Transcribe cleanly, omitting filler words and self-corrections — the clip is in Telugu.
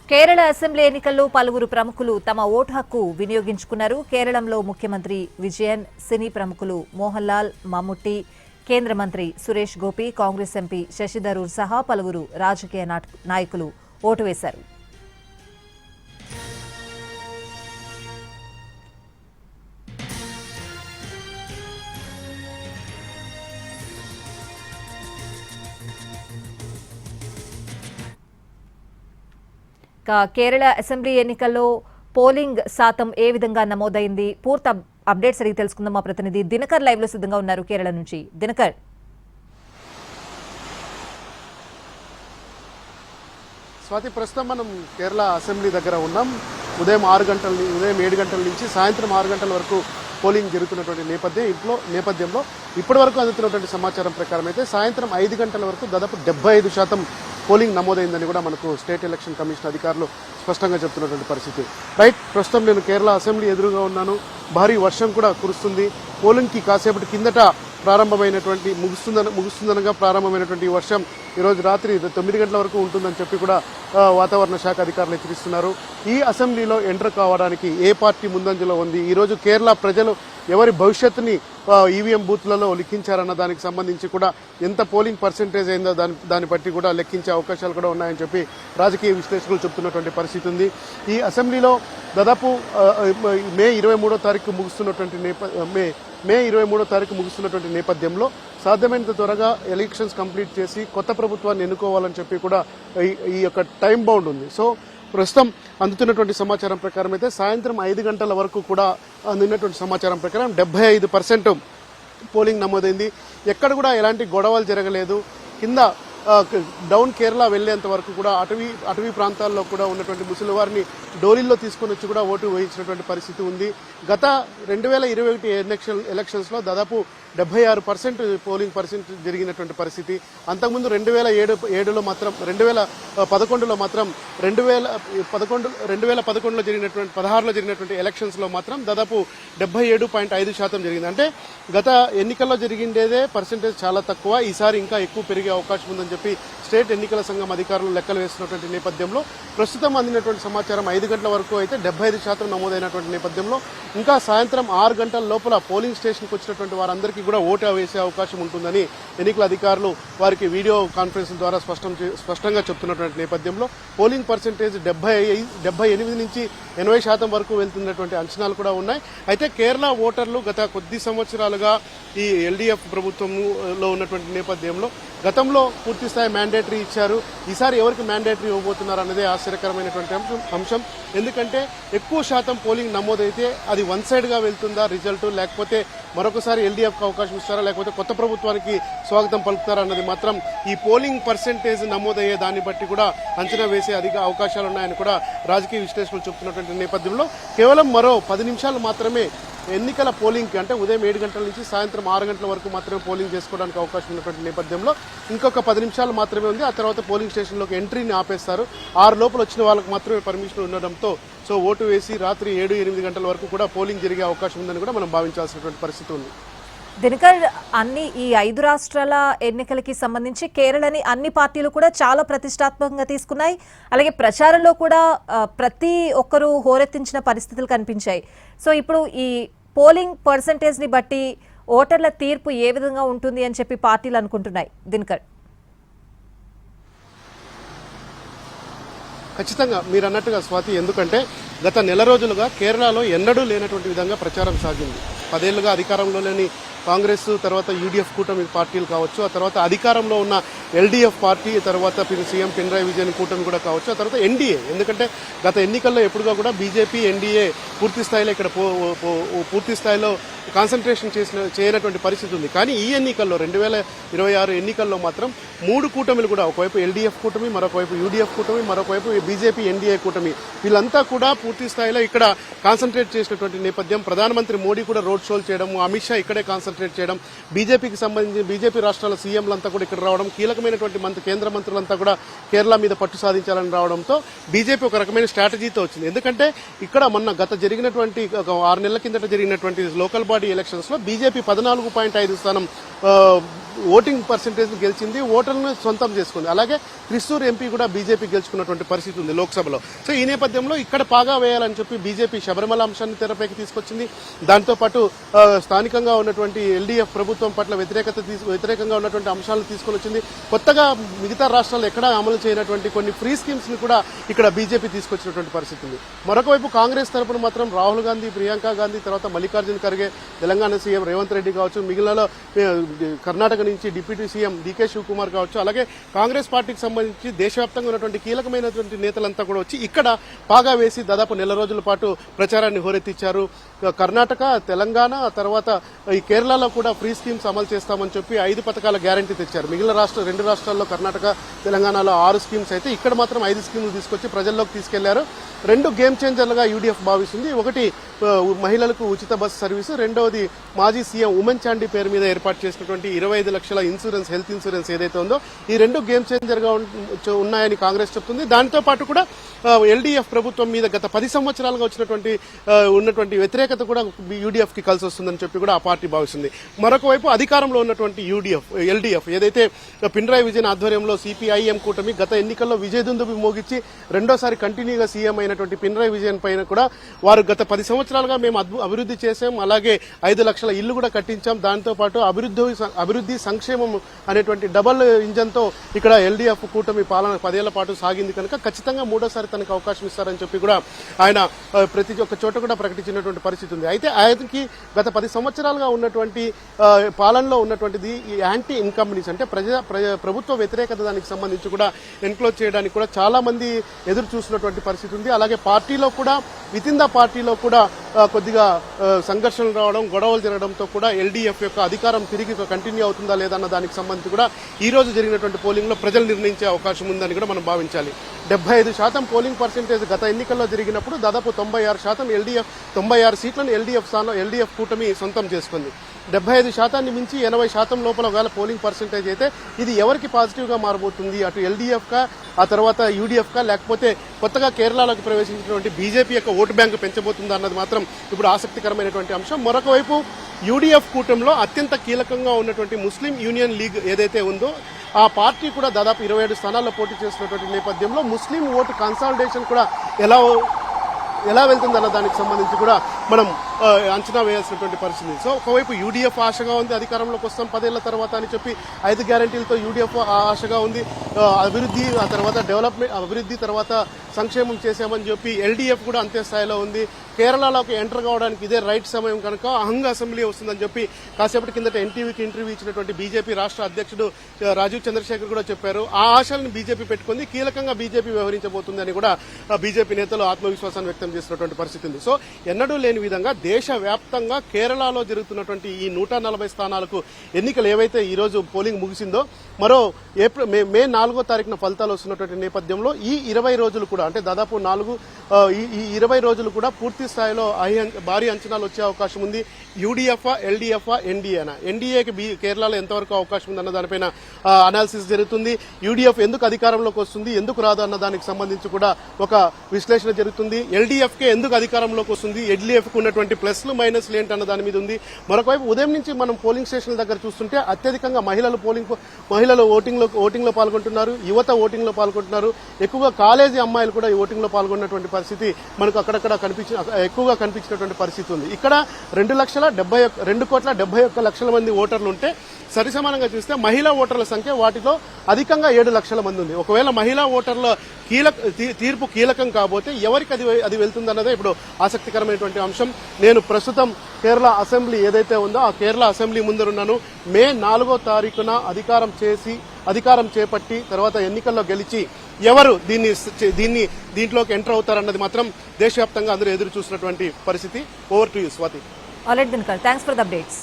కేరళ అసెంబ్లీ ఎన్నికల్లో పలువురు ప్రముఖులు తమ ఓటు హక్కు వినియోగించుకున్నారు. కేరళంలో ముఖ్యమంత్రి విజయన్, సినీ ప్రముఖులు మోహన్ లాల్, మమ్ముట్టి, కేంద్ర మంత్రి సురేష్ గోపి, కాంగ్రెస్ ఎంపీ శశి థరూర్ సహా పలువురు రాజకీయ నాయకులు ఓటు వేశారు. కేరళ అసెంబ్లీ ఎన్నికల్లో పోలింగ్ శాతం ఏ విధంగా నమోదైంది? పూర్తి అప్డేట్స్ అడిగి తెలుసుకుందాం. మా ప్రతినిధి దినకర్ లైవ్ లో సిద్ధంగా ఉన్నారు కేరళ నుంచి. దినకర్, స్వాతి, ప్రస్తుతం మనం కేరళ అసెంబ్లీ దగ్గర ఉన్నాం. ఉదయం 7 గంటల నుంచి సాయంత్రం 6 గంటల వరకు పోలింగ్ జరుగుతున్నటువంటి నేపథ్యంలో ఇప్పటి వరకు అందుతున్నటువంటి సమాచారం ప్రకారం అయితే సాయంత్రం 5 గంటల వరకు దాదాపు 75% పోలింగ్ నమోదైందని కూడా మనకు స్టేట్ ఎలక్షన్ కమిషన్ అధికారులు స్పష్టంగా చెప్తున్నటువంటి పరిస్థితి. రైట్, ప్రస్తుతం నేను కేరళ అసెంబ్లీ ఎదురుగా ఉన్నాను. భారీ వర్షం కూడా కురుస్తుంది. పోలింగ్కి కాసేపటి కిందట ముగుస్తుందనగా ప్రారంభమైనటువంటి వర్షం ఈరోజు రాత్రి 9 గంటల వరకు ఉంటుందని చెప్పి కూడా వాతావరణ శాఖ అధికారులు హెచ్చరిస్తున్నారు. ఈ అసెంబ్లీలో ఎంటర్ కావడానికి ఏ పార్టీ ముందంజలో ఉంది, ఈరోజు కేరళ ప్రజలు ఎవరి భవిష్యత్తుని ఈవీఎం బూత్లలో లిఖించారన్న దానికి సంబంధించి కూడా ఎంత పోలింగ్ పర్సెంటేజ్ అయిందో దాన్ని బట్టి కూడా లెక్కించే అవకాశాలు కూడా ఉన్నాయని చెప్పి రాజకీయ విశ్లేషకులు చెప్తున్నటువంటి పరిస్థితి ఉంది. ఈ అసెంబ్లీలో దాదాపు మే 23వ తారీఖు ముగుస్తున్నటువంటి నేపథ్యంలో సాధ్యమైనంత త్వరగా ఎలక్షన్స్ కంప్లీట్ చేసి కొత్త ప్రభుత్వాన్ని ఎన్నుకోవాలని చెప్పి కూడా ఈ యొక్క టైం బౌండ్ ఉంది. సో ప్రస్తుతం అందుతున్నటువంటి సమాచారం ప్రకారం అయితే సాయంత్రం 5 గంటల వరకు కూడా అందినటువంటి సమాచారం ప్రకారం 75% పోలింగ్ నమోదైంది. ఎక్కడ కూడా ఎలాంటి గొడవలు జరగలేదు. కింద డౌన్ కేరళ వెళ్లేంత వరకు కూడా అటవీ ప్రాంతాల్లో కూడా ఉన్నటువంటి ముసలి వారిని డోలీల్లో తీసుకుని వచ్చి కూడా ఓటు వేయించినటువంటి పరిస్థితి ఉంది. గత 2021 ఎలక్షన్స్ లో దాదాపు 76% పోలింగ్ పర్సెంట్ జరిగినటువంటి పరిస్థితి. అంతకుముందు 2011లో మాత్రం 2011లో జరిగినటువంటి 16లో జరిగినటువంటి ఎలక్షన్స్ లో మాత్రం దాదాపు 77.5% జరిగింది. అంటే గత ఎన్నికల్లో జరిగిండేదే పర్సెంటేజ్ చాలా తక్కువ. ఈసారి ఇంకా ఎక్కువ పెరిగే అవకాశం ఉందని చెప్పి స్టేట్ ఎన్నికల సంఘం అధికారులు లెక్కలు వేస్తున్నటువంటి నేపథ్యంలో ప్రస్తుతం అందినటువంటి సమాచారం 5 గంటల వరకు అయితే 75% నమోదైనటువంటి నేపథ్యంగా ఇంకా సాయంత్రం 6 గంటల లోపల పోలింగ్ స్టేషన్కి వచ్చినటువంటి వారందరికీ కూడా ఓటు వేసే అవకాశం ఉంటుందని ఎన్నికల అధికారులు వారికి వీడియో కాన్ఫరెన్స్ ద్వారా స్పష్టంగా చెప్తున్నటువంటి నేపథ్యంలో పోలింగ్ పర్సెంటేజ్ 78 నుంచి 80% వరకు వెళ్తున్నటువంటి అంచనాలు కూడా ఉన్నాయి. అయితే కేరళ ఓటర్లు గత కొద్ది సంవత్సరాలుగా ఈ ఎల్డీఎఫ్ ప్రభుత్వంలో ఉన్నటువంటి నేపథ్యంలో గతంలో పూర్తిస్థాయి మ్యాండేటరీ ఇచ్చారు. ఈసారి ఎవరికి మ్యాండేటరీ ఇవ్వబోతున్నారు అన్నదే ఆశ్చర్యకరమైనటువంటి అంశం. ఎందుకంటే ఎక్కువ శాతం పోలింగ్ నమోదైతే అది వన్ సైడ్ గా వెళ్తుందా రిజల్ట్, లేకపోతే మరొకసారి ఎల్డీఎఫ్ అవకాశం ఇస్తారా, లేకపోతే కొత్త ప్రభుత్వానికి స్వాగతం పలుకుతారా అన్నది మాత్రం ఈ పోలింగ్ పర్సెంటేజ్ నమోదయ్యే దాన్ని బట్టి కూడా అంచనా వేసే అధిక అవకాశాలు ఉన్నాయని కూడా రాజకీయ విశ్లేషకులు చెబుతున్నటువంటి నేపథ్యంలో కేవలం మరో 10 నిమిషాలు మాత్రమే ఎన్నికల పోలింగ్కి, అంటే ఉదయం 7 గంటల నుంచి సాయంత్రం 6 గంటల వరకు మాత్రమే పోలింగ్ చేసుకోవడానికి అవకాశం ఉన్నటువంటి నేపథ్యంలో ఇంకొక 10 నిమిషాలు మాత్రమే ఉంది. ఆ తర్వాత పోలింగ్ స్టేషన్లోకి ఎంట్రీని ఆపేస్తారు. 6 లోపల వచ్చిన వాళ్ళకి మాత్రమే పర్మిషన్ ఉండడంతో సో ఓటు వేసి రాత్రి 7-8 గంటల వరకు కూడా పోలింగ్ జరిగే అవకాశం ఉందని కూడా మనం భావించాల్సినటువంటి పరిస్థితి ఉంది. దినకర్, ఈ 5 రాష్ట్రాల ఎన్నికలకి సంబంధించి కేరళని అన్ని పార్టీలు కూడా చాలా ప్రతిష్టాత్మకంగా తీసుకున్నాయి. అలాగే ప్రచారంలో కూడా ప్రతి ఒక్కరూ హోరెత్తించిన పరిస్థితులు కనిపించాయి. సో ఇప్పుడు ఈ పోలింగ్ పర్సెంటేజ్ ని బట్టి ఓటర్ల తీర్పు ఏ విధంగా ఉంటుంది అని చెప్పి పార్టీలు అనుకుంటున్నాయి? దినకర్, ఖచ్చితంగా మీరు అన్నట్టుగా స్వాతి, ఎందుకంటే గత నెల రోజులుగా కేరళలో ఎన్నడూ లేనటువంటి విధంగా ప్రచారం సాగింది. 10 ఏళ్లుగా అధికారంలో లేని కాంగ్రెస్, తర్వాత యూడీఎఫ్ కూటమి పార్టీలు కావచ్చు, ఆ తర్వాత అధికారంలో ఉన్న ఎల్డీఎఫ్ పార్టీ, తర్వాత సీఎం పినరాయి విజయన్ కూటమి కూడా కావచ్చు, ఆ తర్వాత ఎన్డీఏ. ఎందుకంటే గత ఎన్నికల్లో ఎప్పుడుగా కూడా బీజేపీ, ఎన్డీఏ పూర్తి స్థాయిలో కాన్సన్ట్రేషన్ చేయనటువంటి పరిస్థితి ఉంది. కానీ ఈ ఎన్నికల్లో 2026 ఎన్నికల్లో మాత్రం 3 కూటమిలు కూడా, ఒకవైపు ఎల్డీఎఫ్ కూటమి, మరొకవైపు యూడీఎఫ్ కూటమి, మరొకవైపు బీజేపీ, ఎన్డీఏ కూటమి, వీళ్ళంతా కూడా పూర్తి స్థాయిలో ఇక్కడ కాన్సన్ట్రేట్ చేసినటువంటి నేపథ్యం. ప్రధానమంత్రి మోడీ కూడా రోడ్ షోలు చేయడం, అమిత్ షా ఇక్కడే కాన్సన్ట్రేట్ చేయడం, బీజేపీకి సంబంధించి బీజేపీ రాష్ట్రాల సీఎంలంతా కూడా ఇక్కడ రావడం, కీలకమైనటువంటి కేంద్ర మంత్రులంతా కూడా కేరళ మీద పట్టు సాధించాలని రావడంతో బీజేపీ ఒక రకమైన స్ట్రాటజీతో వచ్చింది. ఎందుకంటే ఇక్కడ మొన్న జరిగినటువంటి 6 నెలల కిందట జరిగినటువంటి లోకల్ బాడీ ఎలక్షన్స్ లో బీజేపీ 14.5 స్థానం ఓటింగ్ పర్సెంటేజ్ గెలిచింది, ఓటర్లను సొంతం చేసుకుంది. అలాగే త్రిశూర్ ఎంపీ కూడా బీజేపీ గెలుచుకున్నటువంటి పరిస్థితి ఉంది లోక్సభలో. సో ఈ నేపథ్యంలో ఇక్కడ పాగా వేయాలని చెప్పి బీజేపీ శబరిమల అంశాన్ని తెరపైకి తీసుకొచ్చింది. దాంతోపాటు స్థానికంగా ఉన్నటువంటి ఎల్డీఎఫ్ ప్రభుత్వం పట్ల వ్యతిరేకంగా ఉన్నటువంటి అంశాలను తీసుకొని వచ్చింది. కొత్తగా మిగతా రాష్ట్రాలు ఎక్కడా అమలు చేయనటువంటి కొన్ని ఫ్రీ స్కీమ్స్ ని కూడా ఇక్కడ బీజేపీ తీసుకొచ్చినటువంటి పరిస్థితి ఉంది. మరొక వైపు కాంగ్రెస్ తరపున మాత్రం రాహుల్ గాంధీ, ప్రియాంక గాంధీ, తర్వాత మల్లికార్జున ఖర్గే, తెలంగాణ సీఎం రేవంత్ రెడ్డి కావచ్చు, మిగిలిన కర్ణాటక నుంచి డిప్యూటీ సీఎం డీకే శివకుమార్ కావచ్చు, అలాగే కాంగ్రెస్ పార్టీకి సంబంధించి దేశవ్యాప్తంగా ఉన్నటువంటి కీలకమైనటువంటి నేతలంతా కూడా వచ్చి ఇక్కడ పాగా వేసి దాదాపు నెల రోజుల పాటు ప్రచారాన్ని హోరెత్తించారు. కర్ణాటక, తెలంగాణ, తర్వాత ఈ కేరళలో కూడా ఫ్రీ స్కీమ్స్ అమలు చేస్తామని చెప్పి 5 పథకాల గ్యారంటీ తెచ్చారు. మిగిలిన 2 రాష్ట్రాల్లో కర్ణాటక, తెలంగాణలో 6 స్కీమ్స్ అయితే ఇక్కడ మాత్రం 5 స్కీములు తీసుకొచ్చి ప్రజల్లోకి తీసుకెళ్లారు. 2 గేమ్ చేంజర్లుగా యూడీఎఫ్ భావిస్తుంది. ఒకటి మహిళలకు ఉచిత బస్సు సర్వీసు, రెండవది మాజీ సీఎం ఉమెన్ చాండీ పేరు మీద ఏర్పాటు చేసినటువంటి 25 లక్షల ఇన్సూరెన్స్, హెల్త్ ఇన్సూరెన్స్ ఏదైతే ఉందో ఈ 2 గేమ్ చేంజర్ గా ఉన్నాయని కాంగ్రెస్ చెప్తుంది. దాంతో పాటు కూడా ఎల్డీఎఫ్ ప్రభుత్వం మీద గత 10 సంవత్సరాలుగా ఉన్నటువంటి వ్యతిరేకత కూడా యూడీఎఫ్ కి కలిసి వస్తుందని చెప్పి కూడా ఆ పార్టీ భావిస్తుంది. మరొక వైపు అధికారంలో ఉన్నటువంటి ఎల్డీఎఫ్ ఏదైతే పినరాయి విజయన్ ఆధ్వర్యంలో సిపిఐఎం కూటమి గత ఎన్నికల్లో విజయదుందుబి మోగించి రెండోసారి కంటిన్యూగా సీఎం అయినటువంటి పినరాయి విజయన్ పైన కూడా వారు గత 10 సంవత్సరాలుగా మేము అభివృద్ధి చేశాం, అలాగే 5 లక్షల ఇల్లు కూడా కట్టించాం, దాంతో పాటు అభివృద్ధి సంక్షేమం అనేటువంటి డబుల్ ఇంజన్ తో ఇక్కడ ఎల్డీఎఫ్ కూటమి పాలన 10 ఏళ్ల పాటు సాగింది కనుక ఖచ్చితంగా మూడోసారి తనకు అవకాశం ఇస్తారని చెప్పి కూడా ఆయన ప్రతి ఒక్క చోట కూడా ప్రకటించినటువంటి పరిస్థితి ఉంది. అయితే ఆయనకి గత 10 సంవత్సరాలుగా ఉన్నటువంటి పాలనలో ఉన్నటువంటిది ఈ యాంటీ ఇన్కంబెన్సీ అంటే ప్రభుత్వ వ్యతిరేకత దానికి సంబంధించి కూడా ఎన్క్లోజ్ చేయడానికి కూడా చాలా మంది ఎదురు చూస్తున్నటువంటి పరిస్థితి ఉంది. అలాగే పార్టీలో కూడా వితిన్ ద పార్టీలో కూడా కొద్దిగా సంఘర్షణలు రావడం, గొడవలు జరగడంతో కూడా ఎల్డీఎఫ్ యొక్క అధికారం తిరిగి కంటిన్యూ అవుతుందా లేదన్న దానికి సంబంధించి కూడా ఈ రోజు జరిగినటువంటి పోలింగ్ లో ప్రజలు నిర్ణయించే అవకాశం ఉందని కూడా మనం భావించాలి. 75% పోలింగ్ పర్సెంటేజ్ గత ఎన్నికల్లో జరిగినప్పుడు దాదాపు 96% ఎల్డీఎఫ్ 96 సీట్లను ఎల్డీఎఫ్ కూటమి సొంతం చేసుకుంది. 75% మించి 80% లోపల ఒకవేళ పోలింగ్ పర్సెంటేజ్ అయితే ఇది ఎవరికి పాజిటివ్ గా మారబోతుంది, అటు ఎల్డీఎఫ్ కా, ఆ తర్వాత యూడీఎఫ్ కా, లేకపోతే కొత్తగా కేరళలోకి ప్రవేశించినటువంటి బీజేపీ యొక్క ఓటు బ్యాంకు పెంచబోతుందా అన్నది మాత్రం ఇప్పుడు ఆసక్తికరమైనటువంటి అంశం. మరొక వైపు యూడీఎఫ్ కూటమిలో అత్యంత కీలకంగా ఉన్నటువంటి ముస్లిం యూనియన్ లీగ్ ఏదైతే ఉందో ఆ పార్టీ కూడా దాదాపు 27 స్థానాల్లో పోటీ చేస్తున్నటువంటి నేపథ్యంలో ముస్లిం ఓటు కన్సాలిడేషన్ కూడా ఎలా వెళ్తుందన్న దానికి సంబంధించి కూడా మనం అంచనా వేయాల్సినటువంటి పరిస్థితి. సో ఒకవైపు యూడీఎఫ్ ఆశగా ఉంది, అధికారంలోకి వస్తాం 10 ఏళ్ల తర్వాత అని చెప్పి 5 గ్యారంటీలతో యూడీఎఫ్ ఆశగా ఉంది. అభివృద్ధి, ఆ తర్వాత డెవలప్మెంట్, అభివృద్ధి తర్వాత సంక్షేమం చేశామని చెప్పి ఎల్డీఎఫ్ కూడా అంతే స్థాయిలో ఉంది. కేరళలోకి ఎంటర్ కావడానికి ఇదే రైట్ సమయం కనుక అహంగ అసెంబ్లీ వస్తుందని చెప్పి కాసేపటి కిందట ఎన్టీవీకి ఇంటర్వ్యూ ఇచ్చినటువంటి బీజేపీ రాష్ట్ర అధ్యక్షుడు రాజీవ్ చంద్రశేఖర్ కూడా చెప్పారు. ఆ ఆశలను బీజేపీ పెట్టుకుంది, కీలకంగా బీజేపీ వ్యవహరించబోతుందని కూడా బీజేపీ నేతలు ఆత్మవిశ్వాసాన్ని వ్యక్తం చేసినటువంటి పరిస్థితి ఉంది. సో ఎన్నడూ లేని విధంగా దేశవ్యాప్తంగా కేరళలో జరుగుతున్నటువంటి ఈ 140 స్థానాలకు ఎన్నికలు ఏవైతే ఈ రోజు పోలింగ్ ముగిసిందో మరో మే 4వ తారీఖున ఫలితాలు వస్తున్నటువంటి నేపథ్యంలో ఈ 20 రోజులు కూడా అంటే దాదాపు ఈ 20 రోజులు కూడా పూర్తి స్థాయిలో భారీ అంచనాలు వచ్చే అవకాశం ఉంది. యూడీఎఫ్, ఎల్డీఎఫ్, ఎన్డీఏకి కేరళలో ఎంతవరకు అవకాశం ఉందన్న దానిపైన అనాలిసిస్ జరుగుతుంది. యూడీఎఫ్ ఎందుకు అధికారంలోకి వస్తుంది, ఎందుకు రాదు అన్న దానికి సంబంధించి కూడా ఒక విశ్లేషణ జరుగుతుంది. ఎల్డీఎఫ్ కే ఎందుకు అధికారంలోకి వస్తుంది, ఎల్డీఎఫ్ కు ఉన్నటువంటి ప్లస్లు మైనస్లు ఏంటన్న దాని మీద ఉంది. మరొకవైపు ఉదయం నుంచి మనం పోలింగ్ స్టేషన్ల దగ్గర చూస్తుంటే అత్యధికంగా మహిళలు ఓటింగ్ లో పాల్గొంటున్నారు, యువత ఓటింగ్ లో పాల్గొంటున్నారు. ఎక్కువగా కాలేజీ అమ్మాయిలు కూడా ఈ ఓటింగ్ లో పాల్గొన్నటువంటి పరిస్థితి మనకు అక్కడక్కడ ఎక్కువగా కనిపించినటువంటి పరిస్థితి ఉంది. ఇక్కడ 2,71,00,000 మంది ఓటర్లు ఉంటే సరిసమానంగా చూస్తే మహిళా ఓటర్ల సంఖ్య వాటిలో అధికంగా 7 లక్షల మంది ఉంది. ఒకవేళ మహిళా ఓటర్ల తీర్పు కీలకం కాబోతే ఎవరికి అది వెళ్తుందన్నదే ఇప్పుడు ఆసక్తికరమైనటువంటి అంశం. నేను ప్రస్తుతం కేరళ అసెంబ్లీ ఏదైతే ఉందో ఆ కేరళ అసెంబ్లీ ముందరున్నాను. మే 4వ తారీఖున అధికారం చేపట్టి తర్వాత ఎన్నికల్లో గెలిచి ఎవరు దీంట్లోకి ఎంటర్ అవుతారన్నది మాత్రం దేశవ్యాప్తంగా అందరూ ఎదురు చూసినటువంటి పరిస్థితి. Over to you Swathi. All right Dinakar, thanks for the updates.